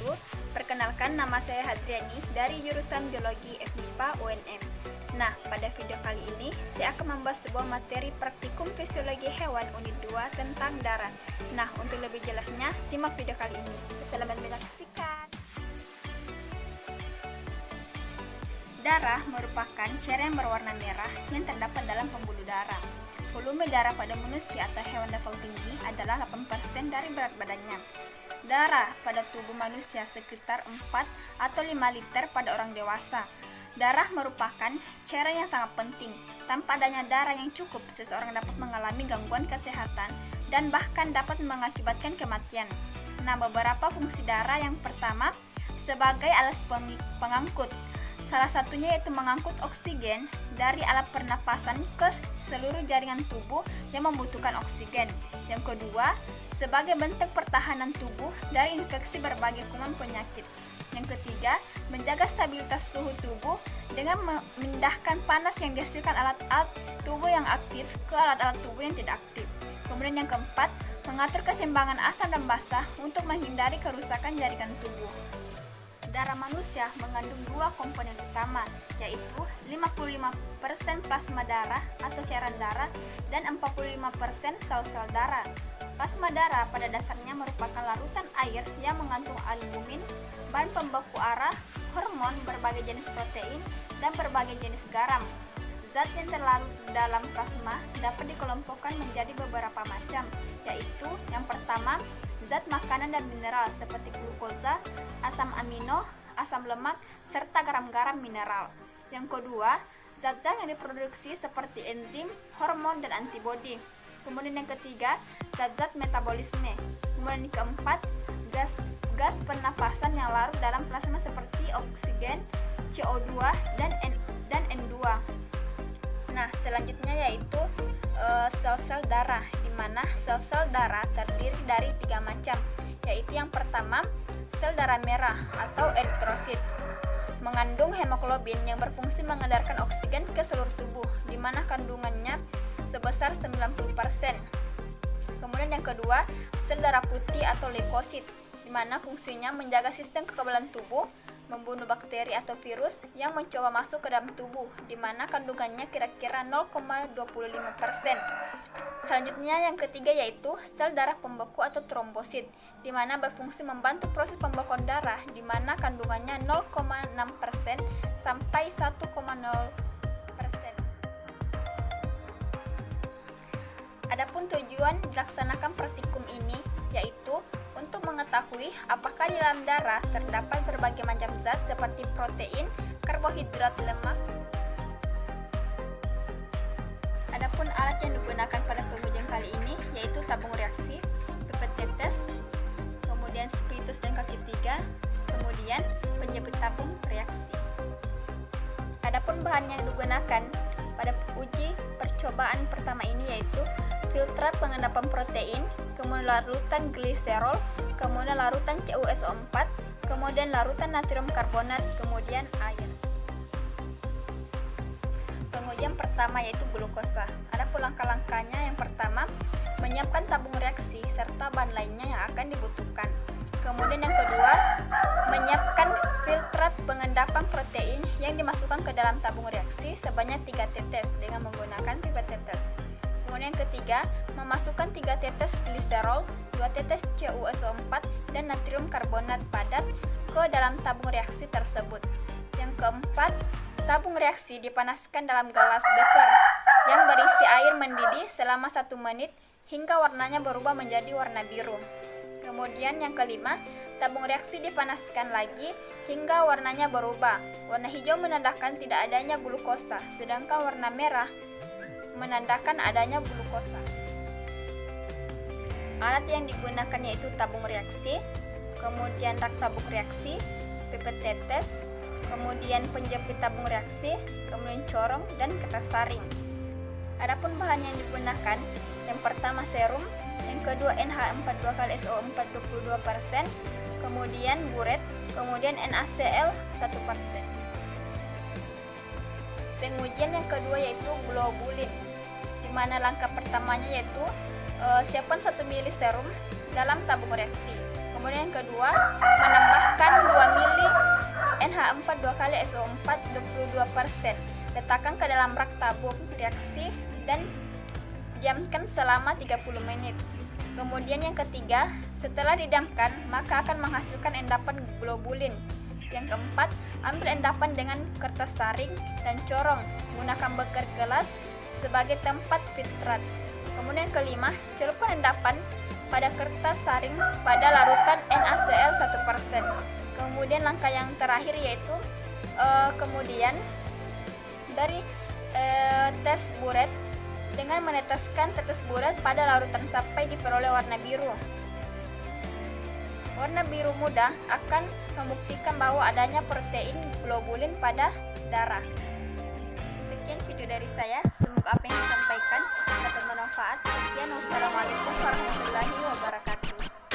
wabarakatuh. Perkenalkan, nama saya Hadriani dari jurusan Biologi FMIPA UNM. Nah, pada video kali ini saya akan membahas sebuah materi praktikum fisiologi hewan unit 2 tentang darah. Nah, untuk lebih jelasnya simak video kali ini. Selamat menyaksikan. Darah merupakan cairan berwarna merah yang terdapat dalam pembuluh darah. Volume darah pada manusia atau hewan level tinggi adalah 8% dari berat badannya. Darah pada tubuh manusia sekitar 4 atau 5 liter pada orang dewasa. Darah merupakan cairan yang sangat penting. Tanpa adanya darah yang cukup, seseorang dapat mengalami gangguan kesehatan dan bahkan dapat mengakibatkan kematian. Nah, beberapa fungsi darah: yang pertama, sebagai alat pengangkut. Salah satunya yaitu mengangkut oksigen dari alat pernapasan ke seluruh jaringan tubuh yang membutuhkan oksigen. Yang kedua, sebagai bentuk pertahanan tubuh dari infeksi berbagai kuman penyakit. Yang ketiga, menjaga stabilitas suhu tubuh dengan memindahkan panas yang dihasilkan alat-alat tubuh yang aktif ke alat-alat tubuh yang tidak aktif. Kemudian yang keempat, mengatur keseimbangan asam dan basa untuk menghindari kerusakan jaringan tubuh. Darah manusia mengandung dua komponen utama, yaitu 55% plasma darah atau cairan darah dan 45% sel-sel darah. Plasma darah pada dasarnya merupakan larutan air yang mengandung albumin, bahan pembeku arah, hormon, berbagai jenis protein, dan berbagai jenis garam. Zat yang terlarut dalam plasma dapat dikelompokkan menjadi beberapa macam, yaitu yang pertama, zat makanan dan mineral seperti glukosa, asam amino, asam lemak, serta garam-garam mineral. Yang kedua, zat-zat yang diproduksi seperti enzim, hormon, dan antibodi. Kemudian yang ketiga, zat-zat metabolisme. Kemudian yang keempat, gas pernapasan yang larut dalam plasma seperti oksigen, CO2, dan N2. Nah, selanjutnya yaitu sel-sel darah, di mana sel-sel darah terdiri dari 3 macam, yaitu yang pertama, sel darah merah atau eritrosit, mengandung hemoglobin yang berfungsi mengedarkan oksigen ke seluruh tubuh, di mana kandungannya sebesar 90%. Kemudian yang kedua, sel darah putih atau leukosit, di mana fungsinya menjaga sistem kekebalan tubuh, membunuh bakteri atau virus yang mencoba masuk ke dalam tubuh, di mana kandungannya kira-kira 0,25%. Selanjutnya yang ketiga yaitu sel darah pembeku atau trombosit, di mana berfungsi membantu proses pembekuan darah, di mana kandungannya 0,6% sampai 1,0%. Adapun tujuan dilaksanakan praktikum ini yaitu untuk mengetahui apakah di dalam darah terdapat berbagai macam zat seperti protein, karbohidrat, lemak. Adapun alat yang digunakan pada pengujian kali ini yaitu tabung reaksi, pipet tetes, kemudian spiritus dan kaki 3, kemudian penjepit tabung reaksi. Adapun bahan yang digunakan pada uji percobaan pertama ini yaitu filtrat pengendapan protein, kemudian larutan gliserol, kemudian larutan CuSO4, kemudian larutan natrium karbonat, kemudian air. Pengujian pertama yaitu glukosa. Adapun langkah-langkahnya: yang pertama, menyiapkan tabung reaksi serta bahan lainnya yang akan dibutuhkan. Kemudian yang kedua, menyiapkan filtrat pengendapan protein yang dimasukkan ke dalam tabung reaksi sebanyak 3 tetes dengan menggunakan pipet tetes. Kemudian yang ketiga, memasukkan 3 tetes gliserol, 2 tetes CuSO4, dan natrium karbonat padat ke dalam tabung reaksi tersebut. Yang keempat, tabung reaksi dipanaskan dalam gelas beker yang berisi air mendidih selama 1 menit hingga warnanya berubah menjadi warna biru. Kemudian yang kelima, tabung reaksi dipanaskan lagi hingga warnanya berubah. Warna hijau menandakan tidak adanya glukosa, sedangkan warna merah menandakan adanya glukosa. Alat yang digunakan yaitu tabung reaksi, kemudian rak tabung reaksi, pipet tetes, kemudian penjepit tabung reaksi, kemudian corong, dan kertas saring. Adapun bahan yang digunakan, yang pertama serum, yang kedua NH42 kali SO4 22%, kemudian buret, kemudian NaCl 1%. Pengujian yang kedua yaitu globulin, di mana langkah pertamanya yaitu siapkan 1 ml serum dalam tabung reaksi. Kemudian yang kedua, menambahkan pada SO4 22%. Letakkan ke dalam rak tabung reaksi dan diamkan selama 30 menit. Kemudian yang ketiga, setelah didiamkan maka akan menghasilkan endapan globulin. Yang keempat, ambil endapan dengan kertas saring dan corong, gunakan beker gelas sebagai tempat filtrat. Kemudian yang kelima, celupkan endapan pada kertas saring pada larutan NaCl 1%. Kemudian langkah yang terakhir yaitu kemudian dari tes buret dengan meneteskan tetes buret pada larutan sampai diperoleh warna biru. Warna biru muda akan membuktikan bahwa adanya protein globulin pada darah. Sekian video dari saya.